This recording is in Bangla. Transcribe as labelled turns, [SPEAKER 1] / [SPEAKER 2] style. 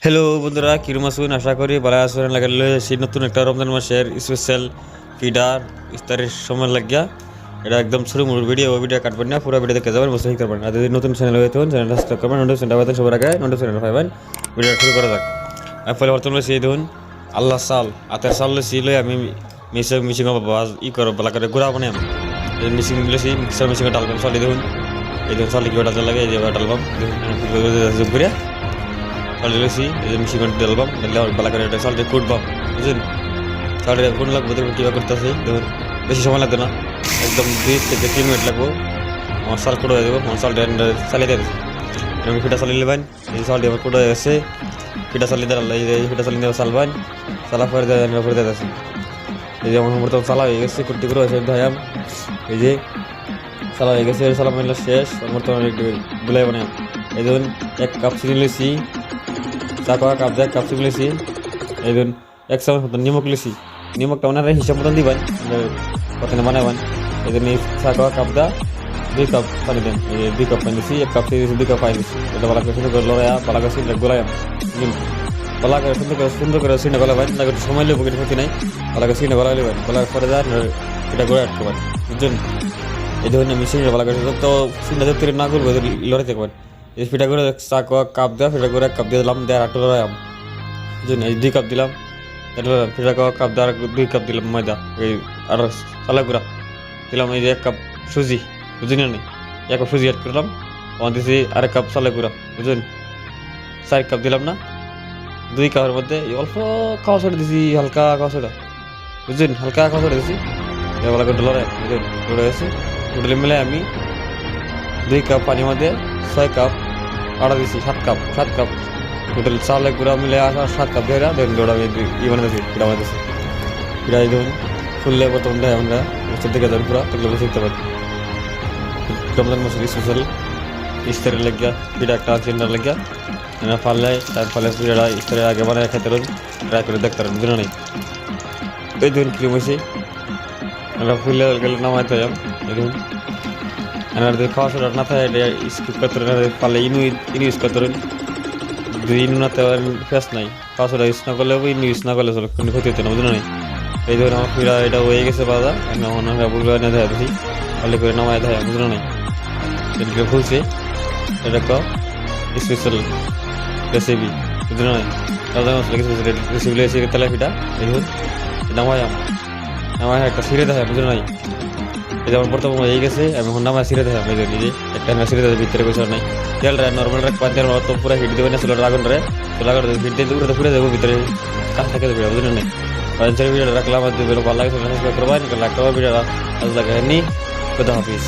[SPEAKER 1] হ্যালো বন্ধুরা, কিরম আছেন? আশা করি ভালো আছেন। লাগালে সেই নতুন একটা রমজান মাসের স্পেশাল ফিডার ইফতারের সময় লাগিয়া এটা একদম শুরু মুড় ভিডিও কাটবেন না, পুরো ভিডিও দেখে যাবেন, বসে করবেন। আর যদি নতুন চ্যানেল হয়ে থাকুন চ্যানেলটা সাবস্ক্রাইব করবেন, নোটিফিকেশনটা পাবেন সবার আগে, নোটিফিকেশন পাবেন। ভিডিও শুরু করা যাক। আর ফলে বর্তমানে সেই ধরুন আল্লাহ সাল আতের সাল লই আমি মিশিং ই করো বলা করে ঘোরা বানাই আমি মিশিং মিলেছি মিক্সার মেশিনে ডালবাম চালি দেখুন। এই ধরুন চালি কি ডালতে লাগে, এই যে ডালবাম যোগ করে চালি লেছি, এই যে মিশিং ডালবাম বলা করে এটা চালটা কুটবাম, বুঝলেন? চালটা কোন লাগবে দেখুন কীভাবে করতেছে দেখুন। বেশি সময় লাগবে না, একদম 2 থেকে 3 মিনিট লাগবো। আমার চাল কুটো হয়ে যাবো, আমার চালটা চালিয়ে দেবে। আমি ফিটা চালিয়ে নেবেন, এই চালটি আমার কুটো হয়ে গেছে। ফিটা চালিয়ে দেওয়া এই ফিটা চালিয়ে দেওয়া চালবেন, চালা ফেরে দেওয়া এই যে আমার বর্তমান চালা হয়ে গেছে, কুটি করে হয়েছে ধয়াম। এই যে চালা হয়ে গেছে, চালা মাইল শেষ। বর্তমানে একটু গুলাই বানাই। এই ধরুন 1 কাপ চিনি লেছি, চা করা কাপ 1 কাপ চিনি লেছি। এই ধরুন 1 চামচ মতন নিমক লেছি। নিমকটা ওনারা হিসাব মতন দিবেন, প্রথমে বানাবেন। এই জন্য চা করা কাপ 2 কাপ পানি দেন। এই 2 কাপ পানি দিচ্ছি, 1 কাপ চিনি দিচ্ছি, 2 কাপ পানি দিচ্ছি। এটা ভালো করে সুন্দর করে লড়াইয়া ভালো করে চিনিটা গোলাইম, ভালো করে সুন্দর করে চিনিটা গলাবেন। না একটু সময় লেবো, কিছু ক্ষতি নাই। ভালো করে চিনিটা গলা নেবেন, গলার পরে যান এটা গোড়া আটকাবেন, বুঝছেন? এই ধরুন আমি চিনিটা ভালো করে তো চিনিটা যদি না করবো লড়াই থাকবেন। এই ফিটা করে চা কাপ দেওয়া, ফিটা করে 1 কাপ দিয়ে দিলাম, দেওয়ার 8 লড়াইম, বুঝলেন? এই 2 কাপ দিলাম, ফিটা কাপ দেওয়ার 2 কাপ দিলাম ময়দা, এই আর চালা গুঁড়া দিলাম। এই যে 1 কাপ সুজি, বুঝলেন না? 1 কাপ সুজি অ্যাড করলাম, আমার দিয়েছি 1 কাপ চালা গুঁড়া, বুঝলেন? 4 কাপ দিলাম না, 2 কাপের মধ্যে অল্প খাওয়া সোডা দিছি, হালকা খাওয়া সোডা, বুঝলেন? হালকা খাওয়া সোডা দিছি। ভালো করে ডলারে বুঝলেন ডলে গেছে। টোটালি মিলে আমি 2 কাপ পানির মধ্যে 6 কাপ আটা দিছি, 7 কাপ টোটাল চালের গুঁড়া মিলে 7 কাপ দিয়ে দেখুন ডোড়া আমি বানাতেছি, পিঠা বানাতেছি। পিঠা দেখুন ফুললে বর্তমান দেয় আমরা বছর থেকে যাবেন পুরা তাহলে বসে শিখতে পারি। রমজান মাসের স্পেশাল ইফতারের লাগিয়া পিঠা একটা চিন্তার লাগিয়া পারলে তার ফলে পিঠাটা ইফতারের আগে বানায় খেতে পারেন, ট্রাই করে দেখতে পারেন, বুঝলেন? নাই এই ধরুন ক্রিম হয়েছে, আমরা ফুলে গেলে নামাইতে যাম। এই ধরুন এনার যদি খাওয়া সোডা না থাকে এটা স্কিপ করতে পারলে ইনু ইউজ করতে পারেন। যদি ইনু না থাকে ফেস নাই, খাওয়া সোডা ইউজ না করলে ইনু ইউজ না করলে চলো কোনো ক্ষতি হতো না, বুঝলেন? নাই এই ধরুন আমার পিঠা এটা হয়ে গেছে বাজা, বুঝলো এনে দেখা দিচ্ছি ভালো করে নামাই দেখা, বুঝলো? নাই এদিকে ফুলছে, এটা একটা স্পেশাল রেসিপি, বুঝলো? নাই রেসিপি লেগেছে তেলা পিঠা। এই ধরুন নামাই একটা সিরে দেখা, বুঝলো? নাই এই যেমন বর্তমানে হয়ে গেছে, আমি নামায় সিরে দেখা নিজে একটা সিরে দেখা ভিতরে কিছু নাই। তেলটা নর্মাল পাঁচের তো পুরো হিট দেবে না, চুলার আগুন রে চুলা করে হিট দিয়ে পুরো ফুটে যাবো ভিতরে কাজ থাকে ভিডিও, বুঝলেন? নাই ভিডিওটা রাখলাম, ভালো লাগে করবা ভিডিওটা আজ লাগে নি। খুদা হাফিজ।